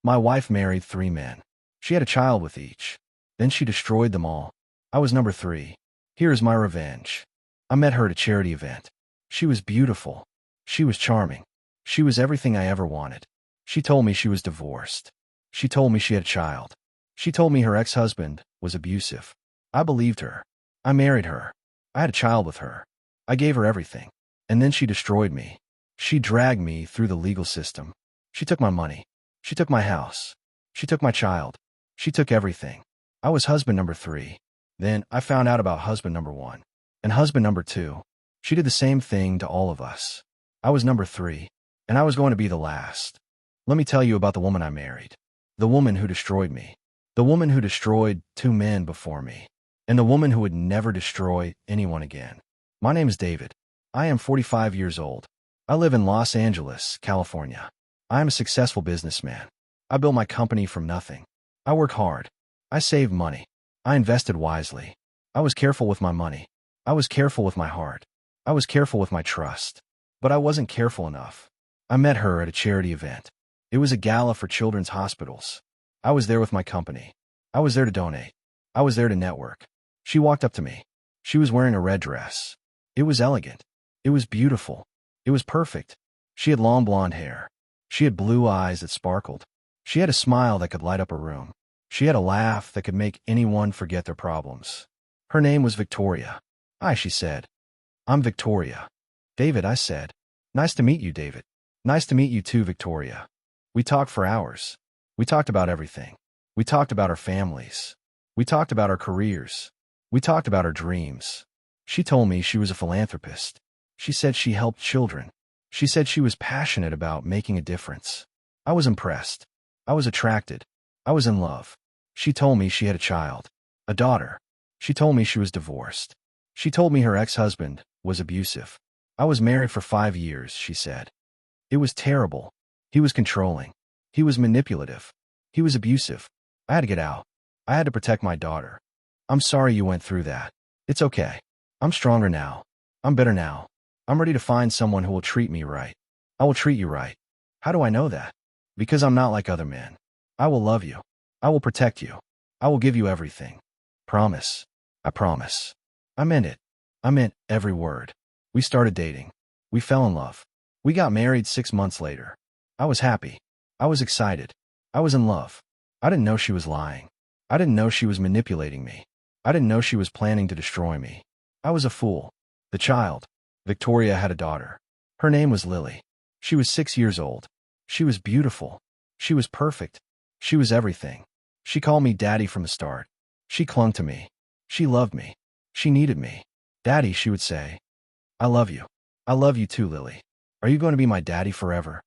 My wife married 3 men. She had a child with each. Then she destroyed them all. I was number 3. Here is my revenge. I met her at a charity event. She was beautiful. She was charming. She was everything I ever wanted. She told me she was divorced. She told me she had a child. She told me her ex-husband was abusive. I believed her. I married her. I had a child with her. I gave her everything. And then she destroyed me. She dragged me through the legal system. She took my money. She took my house. She took my child. She took everything. I was husband number 3. Then I found out about husband number 1. And husband number 2. She did the same thing to all of us. I was number 3. And I was going to be the last. Let me tell you about the woman I married. The woman who destroyed me. The woman who destroyed 2 men before me. And the woman who would never destroy anyone again. My name is David. I am 45 years old. I live in Los Angeles, California. I am a successful businessman. I built my company from nothing. I work hard. I saved money. I invested wisely. I was careful with my money. I was careful with my heart. I was careful with my trust. But I wasn't careful enough. I met her at a charity event. It was a gala for children's hospitals. I was there with my company. I was there to donate. I was there to network. She walked up to me. She was wearing a red dress. It was elegant. It was beautiful. It was perfect. She had long blonde hair. She had blue eyes that sparkled. She had a smile that could light up a room. She had a laugh that could make anyone forget their problems. Her name was Victoria. "Hi," she said. "I'm Victoria." "David," I said. "Nice to meet you, David." "Nice to meet you too, Victoria." We talked for hours. We talked about everything. We talked about our families. We talked about our careers. We talked about our dreams. She told me she was a philanthropist. She said she helped children. She said she was passionate about making a difference. I was impressed. I was attracted. I was in love. She told me she had a child, a daughter. She told me she was divorced. She told me her ex-husband was abusive. I was married for 5 years, she said. It was terrible. He was controlling. He was manipulative. He was abusive. I had to get out. I had to protect my daughter. I'm sorry you went through that. It's okay. I'm stronger now. I'm better now. I'm ready to find someone who will treat me right. I will treat you right. How do I know that? Because I'm not like other men. I will love you. I will protect you. I will give you everything. Promise. I promise. I meant it. I meant every word. We started dating. We fell in love. We got married 6 months later. I was happy. I was excited. I was in love. I didn't know she was lying. I didn't know she was manipulating me. I didn't know she was planning to destroy me. I was a fool. The child. Victoria had a daughter. Her name was Lily. She was 6 years old. She was beautiful. She was perfect. She was everything. She called me Daddy from the start. She clung to me. She loved me. She needed me. "Daddy," she would say. "I love you. I love you too, Lily. Are you going to be my daddy forever?"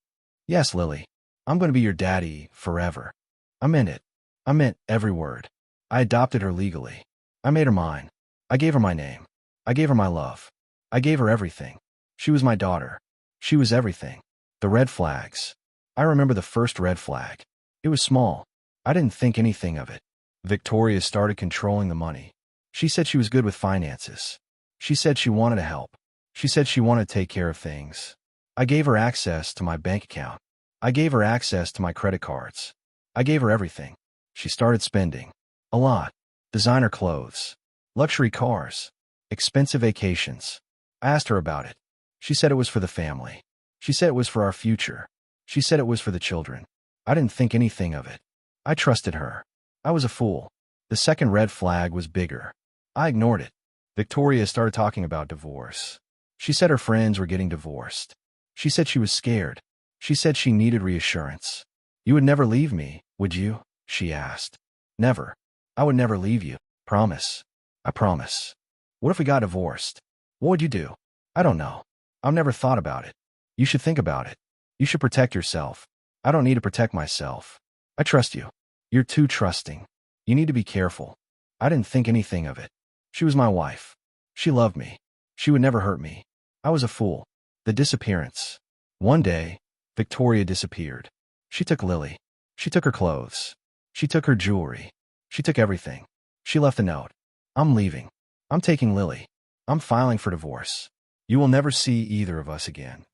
"Yes, Lily. I'm going to be your daddy forever." I meant it. I meant every word. I adopted her legally. I made her mine. I gave her my name. I gave her my love. I gave her everything. She was my daughter. She was everything. The red flags. I remember the first red flag. It was small. I didn't think anything of it. Victoria started controlling the money. She said she was good with finances. She said she wanted to help. She said she wanted to take care of things. I gave her access to my bank account. I gave her access to my credit cards. I gave her everything. She started spending. A lot. Designer clothes. Luxury cars. Expensive vacations. I asked her about it. She said it was for the family. She said it was for our future. She said it was for the children. I didn't think anything of it. I trusted her. I was a fool. The second red flag was bigger. I ignored it. Victoria started talking about divorce. She said her friends were getting divorced. She said she was scared. She said she needed reassurance. "You would never leave me, would you?" she asked. "Never. I would never leave you. Promise." I promise. "What if we got divorced? What would you do?" "I don't know. I've never thought about it." "You should think about it. You should protect yourself." "I don't need to protect myself. I trust you." "You're too trusting. You need to be careful." I didn't think anything of it. She was my wife. She loved me. She would never hurt me. I was a fool. The disappearance. One day, Victoria disappeared. She took Lily. She took her clothes. She took her jewelry. She took everything. She left a note. "I'm leaving. I'm taking Lily. I'm filing for divorce. You will never see either of us again."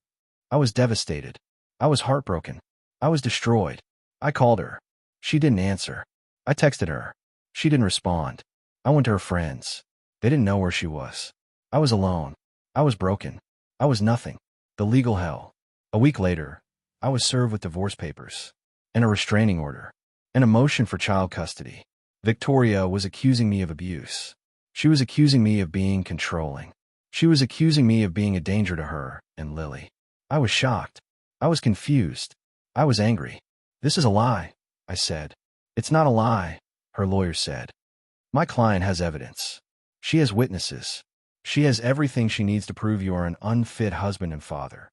I was devastated. I was heartbroken. I was destroyed. I called her. She didn't answer. I texted her. She didn't respond. I went to her friends. They didn't know where she was. I was alone. I was broken. I was nothing. The legal hell. A week later, I was served with divorce papers and a restraining order and a motion for child custody. Victoria was accusing me of abuse. She was accusing me of being controlling. She was accusing me of being a danger to her and Lily. I was shocked. I was confused. I was angry. This is a lie, I said. It's not a lie, her lawyer said. My client has evidence. She has witnesses. She has everything she needs to prove you are an unfit husband and father.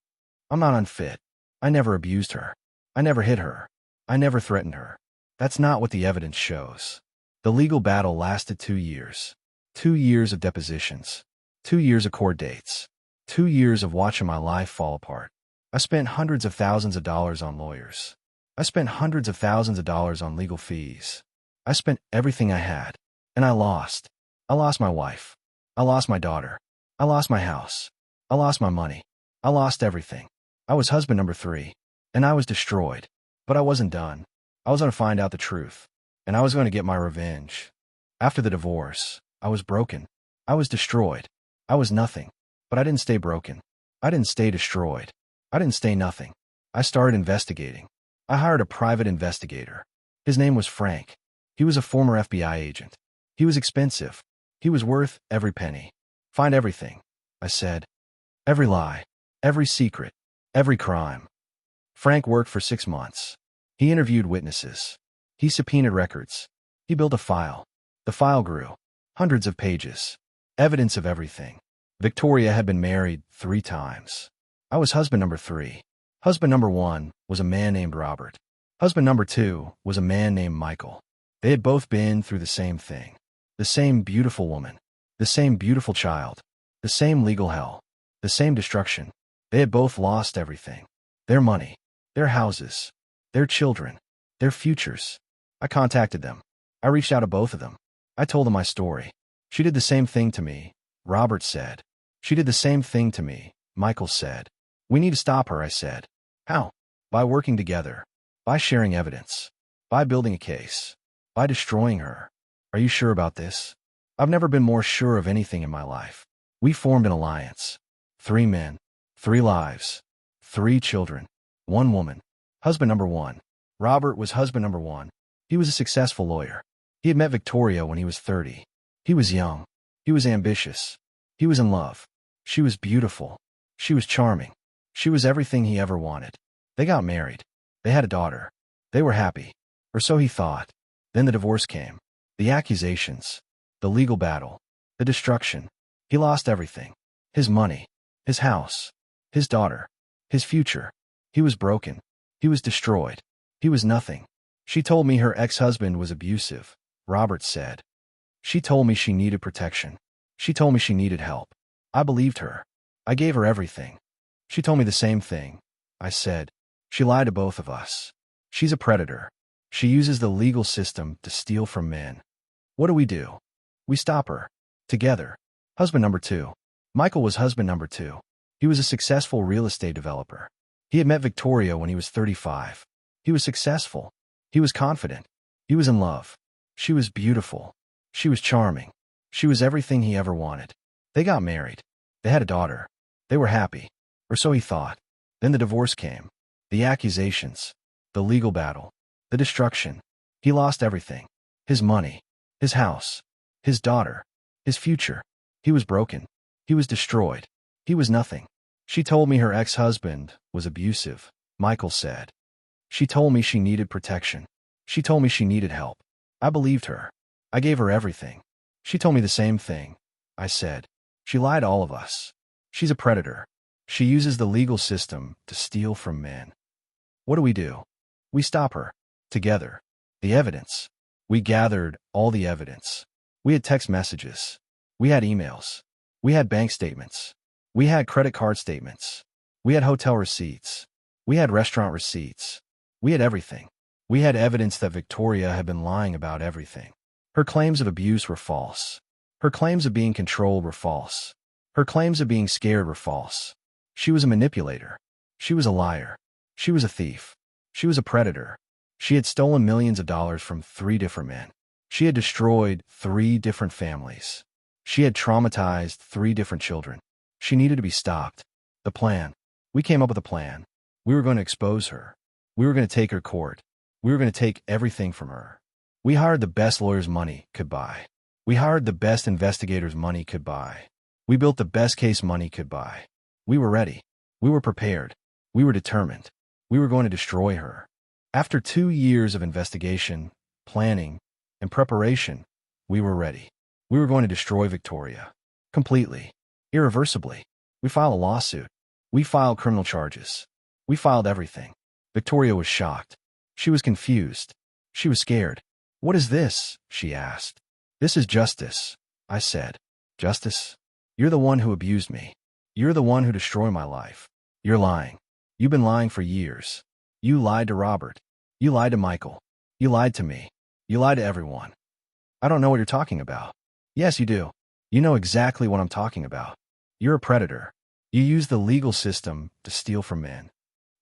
I'm not unfit. I never abused her. I never hit her. I never threatened her. That's not what the evidence shows. The legal battle lasted 2 years. 2 years of depositions. 2 years of court dates. 2 years of watching my life fall apart. I spent hundreds of thousands of dollars on lawyers. I spent hundreds of thousands of dollars on legal fees. I spent everything I had. And I lost. I lost my wife. I lost my daughter. I lost my house. I lost my money. I lost everything. I was husband number 3. And I was destroyed. But I wasn't done. I was going to find out the truth. And I was going to get my revenge. After the divorce, I was broken. I was destroyed. I was nothing. But I didn't stay broken. I didn't stay destroyed. I didn't stay nothing. I started investigating. I hired a private investigator. His name was Frank. He was a former FBI agent. He was expensive. He was worth every penny. Find everything, I said. Every lie. Every secret. Every crime. Frank worked for 6 months. He interviewed witnesses. He subpoenaed records. He built a file. The file grew. Hundreds of pages. Evidence of everything. Victoria had been married 3 times. I was husband number 3. Husband number 1 was a man named Robert. Husband number 2 was a man named Michael. They had both been through the same thing. The same beautiful woman. The same beautiful child. The same legal hell. The same destruction. They had both lost everything. Their money. Their houses. Their children. Their futures. I contacted them. I reached out to both of them. I told them my story. She did the same thing to me, Robert said. She did the same thing to me, Michael said. We need to stop her, I said. How? By working together. By sharing evidence. By building a case. By destroying her. Are you sure about this? I've never been more sure of anything in my life. We formed an alliance. 3 men. 3 lives. 3 children. 1 woman. Husband number 1. Robert was husband number 1. He was a successful lawyer. He had met Victoria when he was 30. He was young. He was ambitious. He was in love. She was beautiful. She was charming. She was everything he ever wanted. They got married. They had a daughter. They were happy. Or so he thought. Then the divorce came. The accusations. The legal battle. The destruction. He lost everything. His money. His house. His daughter. His future. He was broken. He was destroyed. He was nothing. She told me her ex-husband was abusive, Robert said. She told me she needed protection. She told me she needed help. I believed her. I gave her everything. She told me the same thing. I said. She lied to both of us. She's a predator. She uses the legal system to steal from men. What do? We stop her. Together. Husband number 2. Michael was husband number 2. He was a successful real estate developer. He had met Victoria when he was 35. He was successful. He was confident. He was in love. She was beautiful. She was charming. She was everything he ever wanted. They got married. They had a daughter. They were happy. Or so he thought. Then the divorce came. The accusations. The legal battle. The destruction. He lost everything. His money. His house. His daughter. His future. He was broken. He was destroyed. He was nothing. She told me her ex-husband was abusive, Michael said. She told me she needed protection. She told me she needed help. I believed her. I gave her everything. She told me the same thing. I said. She lied to all of us. She's a predator. She uses the legal system to steal from men. What do? We stop her. Together. The evidence. We gathered all the evidence. We had text messages. We had emails. We had bank statements. We had credit card statements. We had hotel receipts. We had restaurant receipts. We had everything. We had evidence that Victoria had been lying about everything. Her claims of abuse were false. Her claims of being controlled were false. Her claims of being scared were false. She was a manipulator. She was a liar. She was a thief. She was a predator. She had stolen millions of dollars from 3 different men. She had destroyed 3 different families. She had traumatized 3 different children. She needed to be stopped. The plan. We came up with a plan. We were going to expose her. We were going to take her to court. We were going to take everything from her. We hired the best lawyers money could buy. We hired the best investigators money could buy. We built the best case money could buy. We were ready. We were prepared. We were determined. We were going to destroy her. After 2 years of investigation, planning, and preparation, we were ready. We were going to destroy Victoria. Completely. Irreversibly. We filed a lawsuit. We filed criminal charges. We filed everything. Victoria was shocked. She was confused. She was scared. "What is this?" she asked. "This is justice," I said. "Justice? You're the one who abused me. You're the one who destroyed my life. You're lying. You've been lying for years. You lied to Robert. You lied to Michael. You lied to me. You lied to everyone." "I don't know what you're talking about." "Yes, you do. You know exactly what I'm talking about. You're a predator. You use the legal system to steal from men."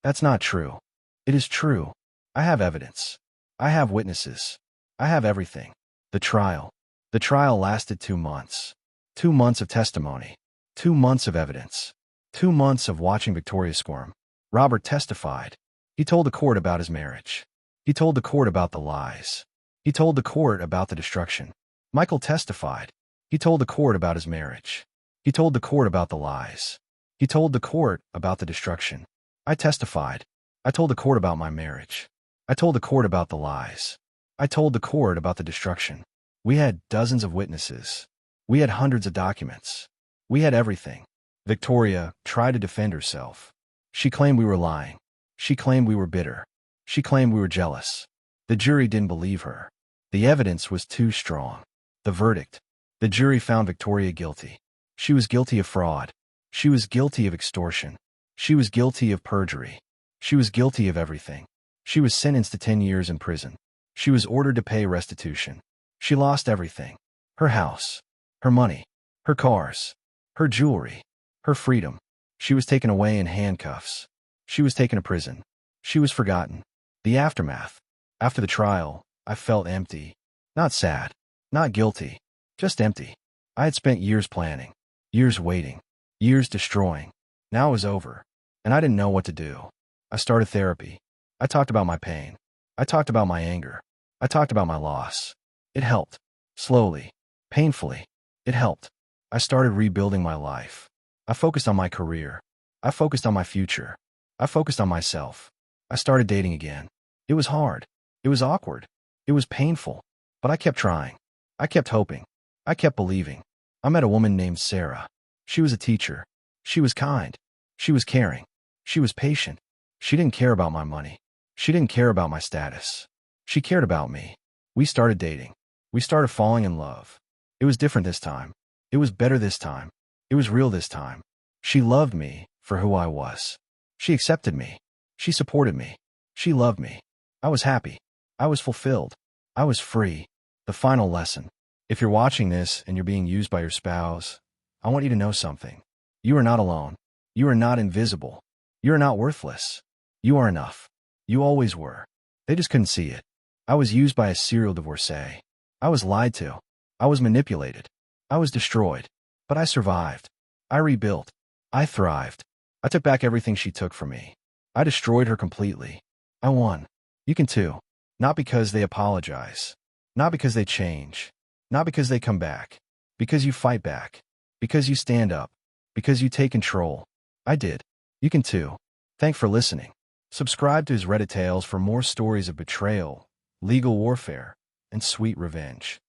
"That's not true." "It is true. I have evidence. I have witnesses. I have everything." The trial. The trial lasted 2 months. 2 months of testimony. 2 months of evidence. 2 months of watching Victoria squirm. Robert testified. He told the court about his marriage. He told the court about the lies. He told the court about the destruction. Michael testified. He told the court about his marriage. He told the court about the lies. He told the court about the destruction. I testified. I told the court about my marriage. I told the court about the lies. I told the court about the destruction. We had dozens of witnesses. We had hundreds of documents. We had everything. Victoria tried to defend herself. She claimed we were lying. She claimed we were bitter. She claimed we were jealous. The jury didn't believe her. The evidence was too strong. The verdict. The jury found Victoria guilty. She was guilty of fraud. She was guilty of extortion. She was guilty of perjury. She was guilty of everything. She was sentenced to 10 years in prison. She was ordered to pay restitution. She lost everything. Her house. Her money. Her cars. Her jewelry. Her freedom. She was taken away in handcuffs. She was taken to prison. She was forgotten. The aftermath. After the trial, I felt empty. Not sad. Not guilty. Just empty. I had spent years planning. Years waiting. Years destroying. Now it was over. And I didn't know what to do. I started therapy. I talked about my pain. I talked about my anger. I talked about my loss. It helped. Slowly. Painfully. It helped. I started rebuilding my life. I focused on my career. I focused on my future. I focused on myself. I started dating again. It was hard. It was awkward. It was painful. But I kept trying. I kept hoping. I kept believing. I met a woman named Sarah. She was a teacher. She was kind. She was caring. She was patient. She didn't care about my money. She didn't care about my status. She cared about me. We started dating. We started falling in love. It was different this time. It was better this time. It was real this time. She loved me for who I was. She accepted me. She supported me. She loved me. I was happy. I was fulfilled. I was free. The final lesson. If you're watching this and you're being used by your spouse, I want you to know something. You are not alone. You are not invisible. You are not worthless. You are enough. You always were. They just couldn't see it. I was used by a serial divorcee. I was lied to. I was manipulated. I was destroyed. But I survived. I rebuilt. I thrived. I took back everything she took from me. I destroyed her completely. I won. You can too. Not because they apologize. Not because they change. Not because they come back. Because you fight back. Because you stand up. Because you take control. I did. You can too. Thanks for listening. Subscribe to his Reddit tales for more stories of betrayal, legal warfare, and sweet revenge.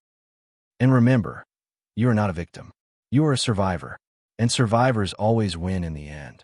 And remember, you are not a victim. You are a survivor. And survivors always win in the end.